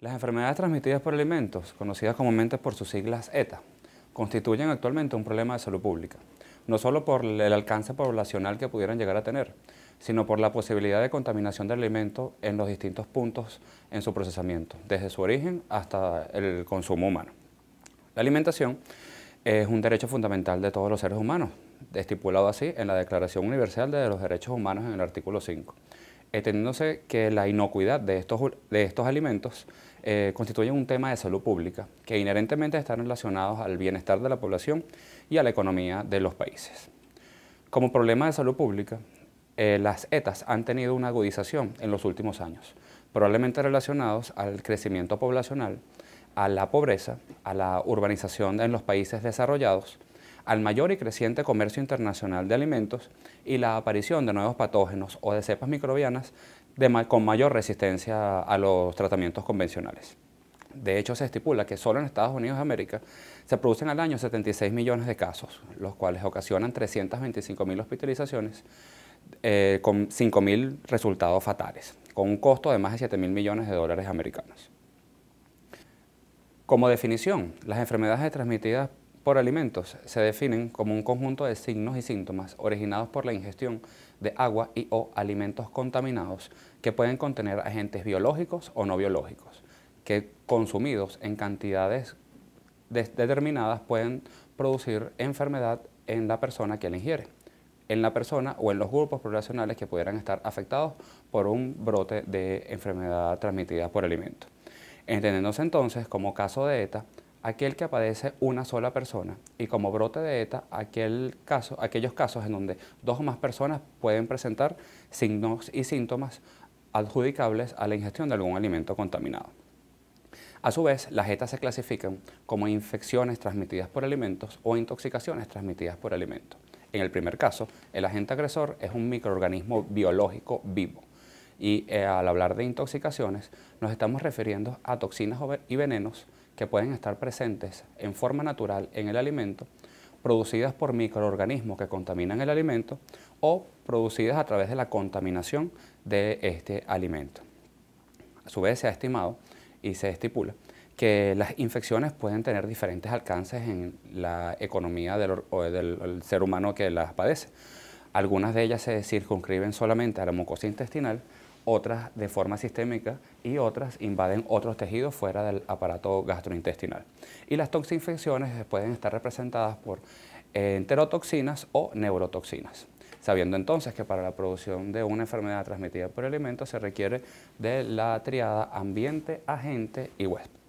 Las enfermedades transmitidas por alimentos, conocidas comúnmente por sus siglas ETA, constituyen actualmente un problema de salud pública, no solo por el alcance poblacional que pudieran llegar a tener, sino por la posibilidad de contaminación del alimento en los distintos puntos en su procesamiento, desde su origen hasta el consumo humano. La alimentación es un derecho fundamental de todos los seres humanos, estipulado así en la Declaración Universal de los Derechos Humanos en el artículo 5, entendiéndose que la inocuidad de estos alimentos constituyen un tema de salud pública que inherentemente están relacionados al bienestar de la población y a la economía de los países. Como problema de salud pública, las ETAs han tenido una agudización en los últimos años, probablemente relacionados al crecimiento poblacional, a la pobreza, a la urbanización en los países desarrollados, al mayor y creciente comercio internacional de alimentos y la aparición de nuevos patógenos o de cepas microbianas con mayor resistencia a los tratamientos convencionales. De hecho, se estipula que solo en Estados Unidos de América se producen al año 76 millones de casos, los cuales ocasionan 325.000 hospitalizaciones con 5.000 resultados fatales, con un costo de más de 7.000 millones de dólares americanos. Como definición, las enfermedades transmitidas por alimentos se definen como un conjunto de signos y síntomas originados por la ingestión de agua y o alimentos contaminados que pueden contener agentes biológicos o no biológicos, que consumidos en cantidades determinadas pueden producir enfermedad en la persona que la ingiere, en la persona o en los grupos poblacionales que pudieran estar afectados por un brote de enfermedad transmitida por alimentos. Entendiéndose entonces como caso de ETA aquel que padece una sola persona y como brote de ETA aquellos casos en donde dos o más personas pueden presentar signos y síntomas adjudicables a la ingestión de algún alimento contaminado. A su vez, las ETA se clasifican como infecciones transmitidas por alimentos o intoxicaciones transmitidas por alimentos. En el primer caso, el agente agresor es un microorganismo biológico vivo. Y al hablar de intoxicaciones, nos estamos refiriendo a toxinas y venenos que pueden estar presentes en forma natural en el alimento, producidas por microorganismos que contaminan el alimento o producidas a través de la contaminación de este alimento. A su vez, se ha estimado y se estipula que las infecciones pueden tener diferentes alcances en la economía del ser humano que las padece. Algunas de ellas se circunscriben solamente a la mucosa intestinal, otras de forma sistémica y otras invaden otros tejidos fuera del aparato gastrointestinal. Y las toxinfecciones pueden estar representadas por enterotoxinas o neurotoxinas, sabiendo entonces que para la producción de una enfermedad transmitida por alimentos se requiere de la tríada ambiente, agente y huésped.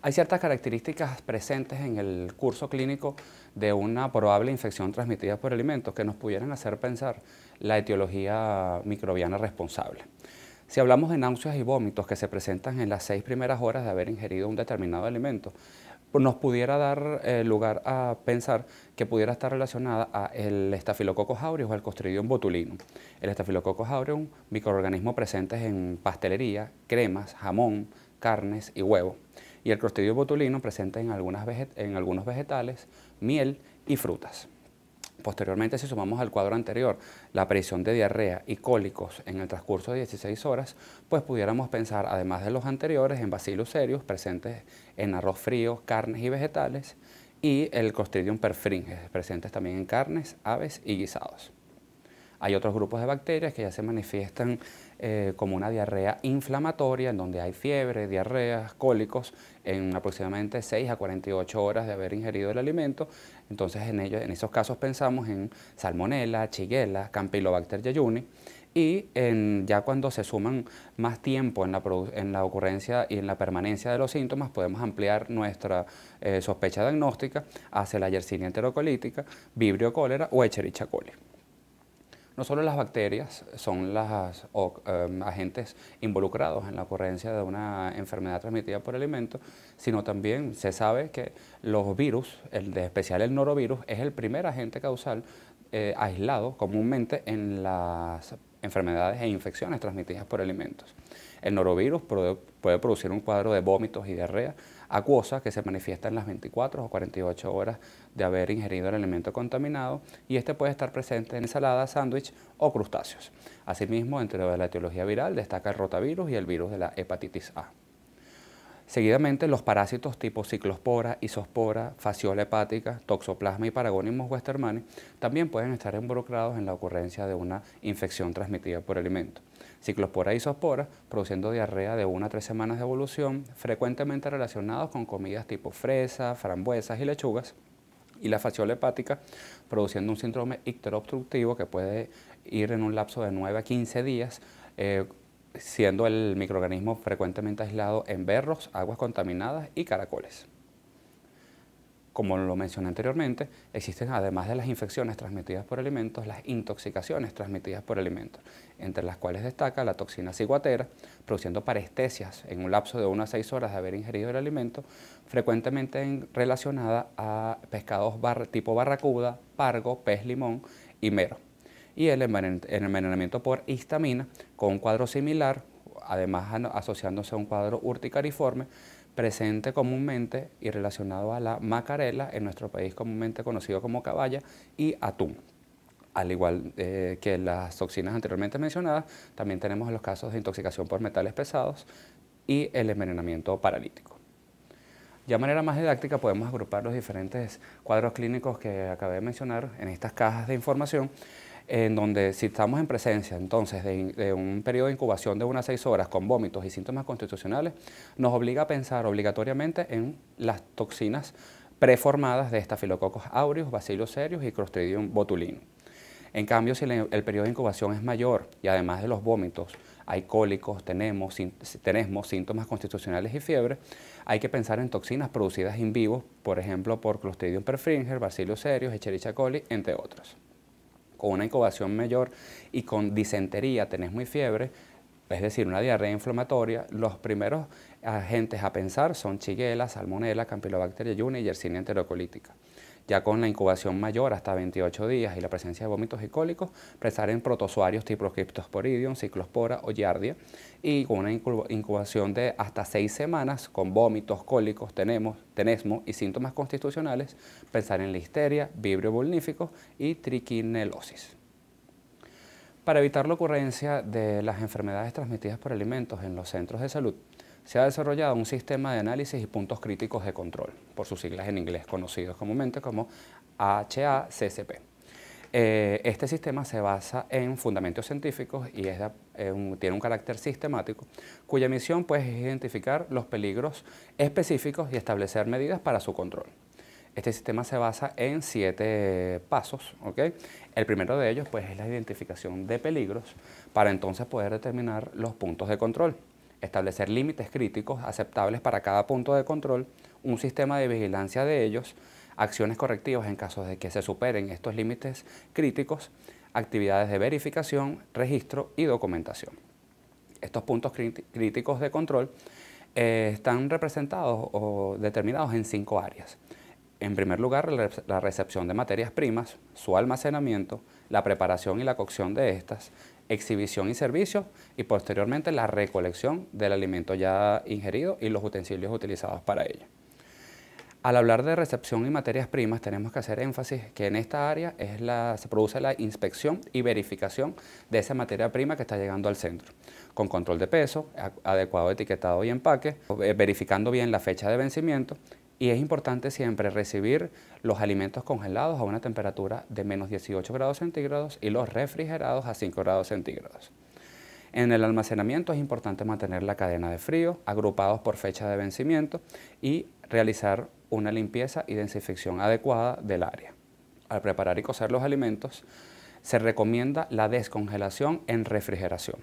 Hay ciertas características presentes en el curso clínico de una probable infección transmitida por alimentos que nos pudieran hacer pensar la etiología microbiana responsable. Si hablamos de náuseas y vómitos que se presentan en las 6 primeras horas de haber ingerido un determinado alimento, nos pudiera dar lugar a pensar que pudiera estar relacionada al Staphylococcus aureus o al Clostridium botulinum. El Staphylococcus aureus, microorganismos presentes en pastelería, cremas, jamón, carnes y huevos. Y el Clostridium botulinum presente en algunos vegetales, miel y frutas. Posteriormente, si sumamos al cuadro anterior la aparición de diarrea y cólicos en el transcurso de 16 horas, pues pudiéramos pensar, además de los anteriores, en Bacillus cereus presentes en arroz frío, carnes y vegetales, y el Clostridium perfringens presentes también en carnes, aves y guisados. Hay otros grupos de bacterias que ya se manifiestan como una diarrea inflamatoria, en donde hay fiebre, diarreas, cólicos, en aproximadamente 6 a 48 horas de haber ingerido el alimento. Entonces, en esos casos pensamos en Salmonella, Shigella, Campylobacter jejuni, y ya cuando se suman más tiempo en la ocurrencia y en la permanencia de los síntomas, podemos ampliar nuestra sospecha diagnóstica hacia la Yersinia enterocolítica, Vibrio cólera o Escherichia coli. No solo las bacterias son los agentes involucrados en la ocurrencia de una enfermedad transmitida por alimentos, sino también se sabe que los virus, de especial el norovirus, es el primer agente causal aislado comúnmente en las enfermedades e infecciones transmitidas por alimentos. El norovirus puede producir un cuadro de vómitos y diarrea acuosa que se manifiesta en las 24 o 48 horas de haber ingerido el alimento contaminado, y este puede estar presente en ensaladas, sándwich o crustáceos. Asimismo, dentro de la etiología viral destaca el rotavirus y el virus de la hepatitis A. Seguidamente, los parásitos tipo ciclospora, isospora, fasciola hepática, toxoplasma y paragonimus westermani también pueden estar involucrados en la ocurrencia de una infección transmitida por alimento. Ciclospora e isospora produciendo diarrea de 1 a 3 semanas de evolución, frecuentemente relacionados con comidas tipo fresa, frambuesas y lechugas, y la fasciola hepática produciendo un síndrome icteroobstructivo que puede ir en un lapso de 9 a 15 días, siendo el microorganismo frecuentemente aislado en berros, aguas contaminadas y caracoles. Como lo mencioné anteriormente, existen, además de las infecciones transmitidas por alimentos, las intoxicaciones transmitidas por alimentos, entre las cuales destaca la toxina ciguatera, produciendo parestesias en un lapso de 1 a 6 horas de haber ingerido el alimento, frecuentemente relacionada a pescados tipo barracuda, pargo, pez limón y mero. Y el envenenamiento por histamina, con un cuadro similar, además asociándose a un cuadro urticariforme, presente comúnmente y relacionado a la macarela, en nuestro país comúnmente conocido como caballa, y atún. Al igual que las toxinas anteriormente mencionadas, también tenemos los casos de intoxicación por metales pesados y el envenenamiento paralítico. Ya de manera más didáctica podemos agrupar los diferentes cuadros clínicos que acabé de mencionar en estas cajas de información, en donde si estamos en presencia entonces de un periodo de incubación de 1 a 6 horas con vómitos y síntomas constitucionales, nos obliga a pensar obligatoriamente en las toxinas preformadas de Staphylococcus aureus, Bacillus cereus y Clostridium botulinum. En cambio, si el periodo de incubación es mayor y además de los vómitos hay cólicos, tenemos síntomas constitucionales y fiebre, hay que pensar en toxinas producidas in vivo, por ejemplo por Clostridium perfringer, Bacillus cereus, Escherichia coli, entre otros. Con una incubación mayor y con disentería, tenesmo y fiebre, es decir, una diarrea inflamatoria, los primeros agentes a pensar son Shigella, Salmonella, Campylobacter jejuni y Yersinia enterocolítica. Ya con la incubación mayor, hasta 28 días, y la presencia de vómitos y cólicos, pensar en protozoarios tipo Cryptosporidium, Ciclospora o Giardia, y con una incubación de hasta 6 semanas, con vómitos, cólicos, tenesmo y síntomas constitucionales, pensar en listeria, vibrio vulnífico y triquinelosis. Para evitar la ocurrencia de las enfermedades transmitidas por alimentos en los centros de salud, se ha desarrollado un sistema de análisis y puntos críticos de control, por sus siglas en inglés conocidos comúnmente como HACCP. Este sistema se basa en fundamentos científicos y tiene un carácter sistemático, cuya misión pues, es identificar los peligros específicos y establecer medidas para su control. Este sistema se basa en 7 pasos, ¿okay? El primero de ellos pues, es la identificación de peligros para entonces poder determinar los puntos de control, establecer límites críticos aceptables para cada punto de control, un sistema de vigilancia de ellos, acciones correctivas en caso de que se superen estos límites críticos, actividades de verificación, registro y documentación. Estos puntos críticos de control están representados o determinados en 5 áreas. En primer lugar, la recepción de materias primas, su almacenamiento, la preparación y la cocción de estas, exhibición y servicio, y posteriormente la recolección del alimento ya ingerido y los utensilios utilizados para ello. Al hablar de recepción y materias primas, tenemos que hacer énfasis que en esta área se produce la inspección y verificación de esa materia prima que está llegando al centro, con control de peso, adecuado etiquetado y empaque, verificando bien la fecha de vencimiento. Y es importante siempre recibir los alimentos congelados a una temperatura de menos 18 grados centígrados y los refrigerados a 5 grados centígrados. En el almacenamiento es importante mantener la cadena de frío, agrupados por fecha de vencimiento, y realizar una limpieza y desinfección adecuada del área. Al preparar y cocer los alimentos, se recomienda la descongelación en refrigeración,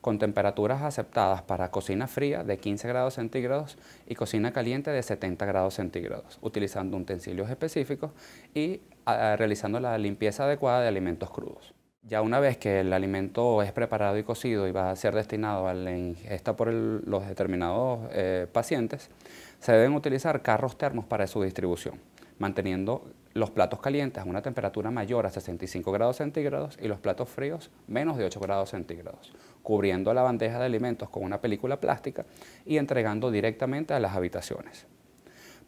con temperaturas aceptadas para cocina fría de 15 grados centígrados y cocina caliente de 70 grados centígrados, utilizando utensilios específicos y realizando la limpieza adecuada de alimentos crudos. Ya una vez que el alimento es preparado y cocido y va a ser destinado a la ingesta por los determinados pacientes, se deben utilizar carros termos para su distribución, manteniendo los platos calientes a una temperatura mayor a 65 grados centígrados y los platos fríos menos de 8 grados centígrados, cubriendo la bandeja de alimentos con una película plástica y entregando directamente a las habitaciones.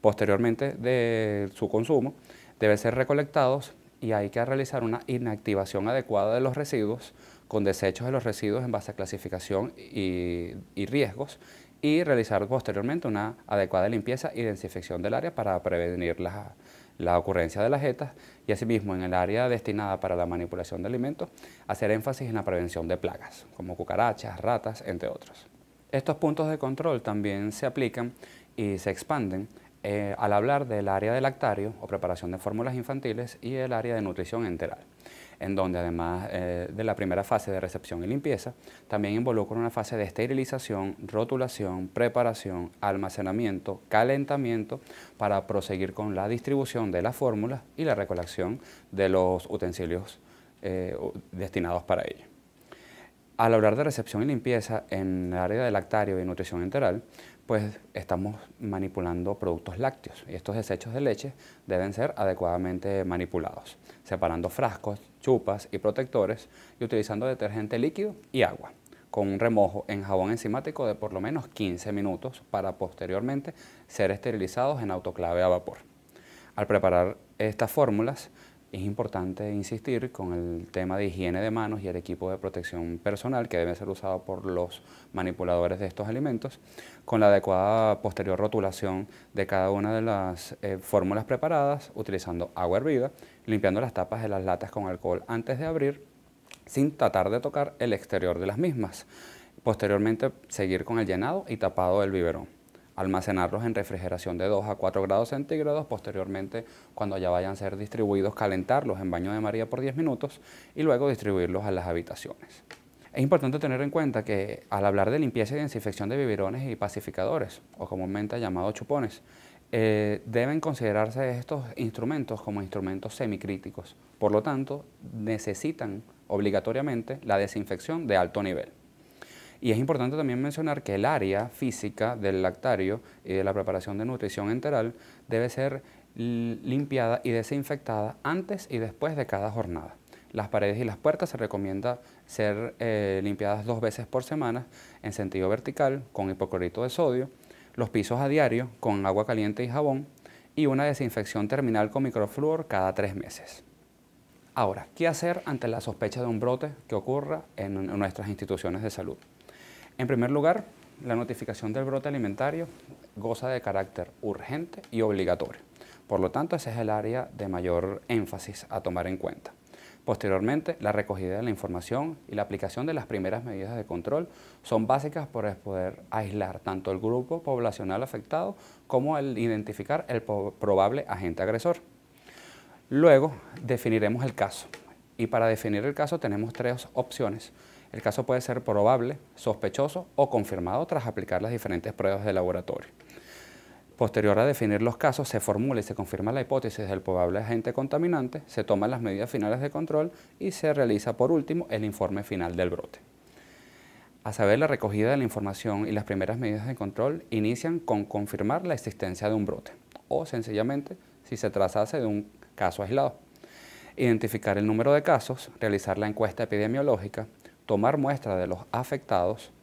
Posteriormente de su consumo, deben ser recolectados y hay que realizar una inactivación adecuada de los residuos con desechos de los residuos en base a clasificación y riesgos, y realizar posteriormente una adecuada limpieza y desinfección del área para prevenir la ocurrencia de las jetas, y asimismo en el área destinada para la manipulación de alimentos hacer énfasis en la prevención de plagas como cucarachas, ratas, entre otros. Estos puntos de control también se aplican y se expanden al hablar del área de lactario o preparación de fórmulas infantiles y el área de nutrición enteral, en donde además de la primera fase de recepción y limpieza, también involucra una fase de esterilización, rotulación, preparación, almacenamiento, calentamiento, para proseguir con la distribución de las fórmulas y la recolección de los utensilios destinados para ello. Al hablar de recepción y limpieza en el área de lactario y nutrición enteral, pues estamos manipulando productos lácteos y estos desechos de leche deben ser adecuadamente manipulados, separando frascos, chupas y protectores y utilizando detergente líquido y agua, con un remojo en jabón enzimático de por lo menos 15 minutos para posteriormente ser esterilizados en autoclave a vapor. Al preparar estas fórmulas, es importante insistir con el tema de higiene de manos y el equipo de protección personal que debe ser usado por los manipuladores de estos alimentos, con la adecuada posterior rotulación de cada una de las fórmulas preparadas, utilizando agua hervida, limpiando las tapas de las latas con alcohol antes de abrir, sin tratar de tocar el exterior de las mismas. Posteriormente, seguir con el llenado y tapado del biberón. Almacenarlos en refrigeración de 2 a 4 grados centígrados, posteriormente cuando ya vayan a ser distribuidos, calentarlos en baño de María por 10 minutos y luego distribuirlos a las habitaciones. Es importante tener en cuenta que al hablar de limpieza y desinfección de biberones y pacificadores, o comúnmente llamados chupones, deben considerarse estos instrumentos como instrumentos semicríticos, por lo tanto necesitan obligatoriamente la desinfección de alto nivel. Y es importante también mencionar que el área física del lactario y de la preparación de nutrición enteral debe ser limpiada y desinfectada antes y después de cada jornada. Las paredes y las puertas se recomienda ser limpiadas 2 veces por semana en sentido vertical con hipoclorito de sodio, los pisos a diario con agua caliente y jabón y una desinfección terminal con microfluor cada 3 meses. Ahora, ¿qué hacer ante la sospecha de un brote que ocurra en nuestras instituciones de salud? En primer lugar, la notificación del brote alimentario goza de carácter urgente y obligatorio. Por lo tanto, ese es el área de mayor énfasis a tomar en cuenta. Posteriormente, la recogida de la información y la aplicación de las primeras medidas de control son básicas para poder aislar tanto el grupo poblacional afectado como el identificar el probable agente agresor. Luego, definiremos el caso. Y para definir el caso tenemos 3 opciones. El caso puede ser probable, sospechoso o confirmado tras aplicar las diferentes pruebas de laboratorio. Posterior a definir los casos, se formula y se confirma la hipótesis del probable agente contaminante, se toman las medidas finales de control y se realiza por último el informe final del brote. A saber, la recogida de la información y las primeras medidas de control inician con confirmar la existencia de un brote o sencillamente si se tratase de un caso aislado. Identificar el número de casos, realizar la encuesta epidemiológica, tomar muestras de los afectados,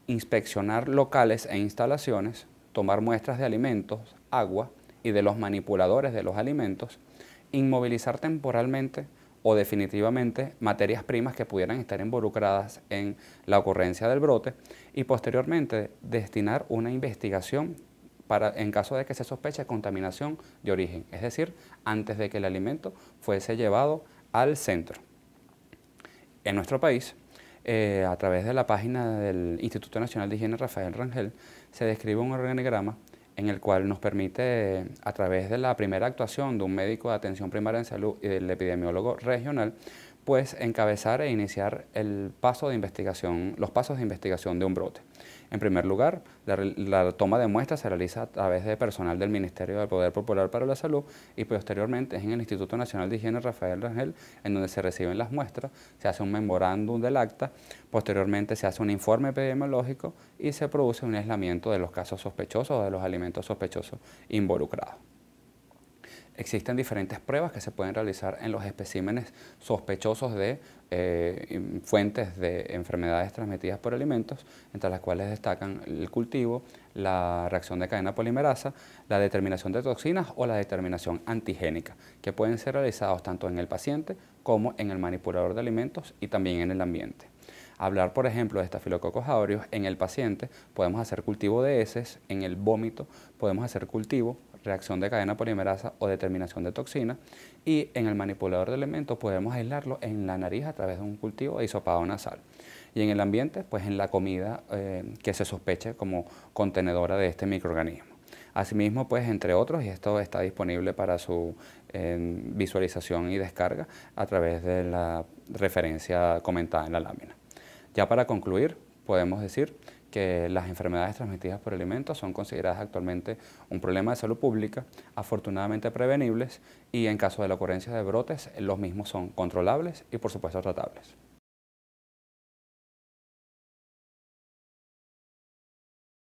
inspeccionar locales e instalaciones, tomar muestras de alimentos, agua y de los manipuladores de los alimentos, inmovilizar temporalmente o definitivamente materias primas que pudieran estar involucradas en la ocurrencia del brote y posteriormente destinar una investigación en caso de que se sospeche contaminación de origen, es decir, antes de que el alimento fuese llevado al centro. En nuestro país, a través de la página del Instituto Nacional de Higiene Rafael Rangel, se describe un organigrama en el cual nos permite, a través de la primera actuación de un médico de atención primaria en salud y del epidemiólogo regional, pues encabezar e iniciar los pasos de investigación de un brote. En primer lugar, la toma de muestras se realiza a través de personal del Ministerio del Poder Popular para la Salud y posteriormente es en el Instituto Nacional de Higiene Rafael Rangel en donde se reciben las muestras, se hace un memorándum del acta, posteriormente se hace un informe epidemiológico y se produce un aislamiento de los casos sospechosos o de los alimentos sospechosos involucrados. Existen diferentes pruebas que se pueden realizar en los especímenes sospechosos de fuentes de enfermedades transmitidas por alimentos, entre las cuales destacan el cultivo, la reacción de cadena polimerasa, la determinación de toxinas o la determinación antigénica, que pueden ser realizados tanto en el paciente como en el manipulador de alimentos y también en el ambiente. Hablar, por ejemplo, de Staphylococcus aureus en el paciente, podemos hacer cultivo de heces, en el vómito podemos hacer cultivo, reacción de cadena polimerasa o determinación de toxina, y en el manipulador de alimentos podemos aislarlo en la nariz a través de un cultivo de hisopado nasal. Y en el ambiente, pues en la comida que se sospeche como contenedora de este microorganismo. Asimismo, pues entre otros, y esto está disponible para su visualización y descarga a través de la referencia comentada en la lámina. Ya para concluir, podemos decir que las enfermedades transmitidas por alimentos son consideradas actualmente un problema de salud pública, afortunadamente prevenibles, y en caso de la ocurrencia de brotes, los mismos son controlables y por supuesto tratables.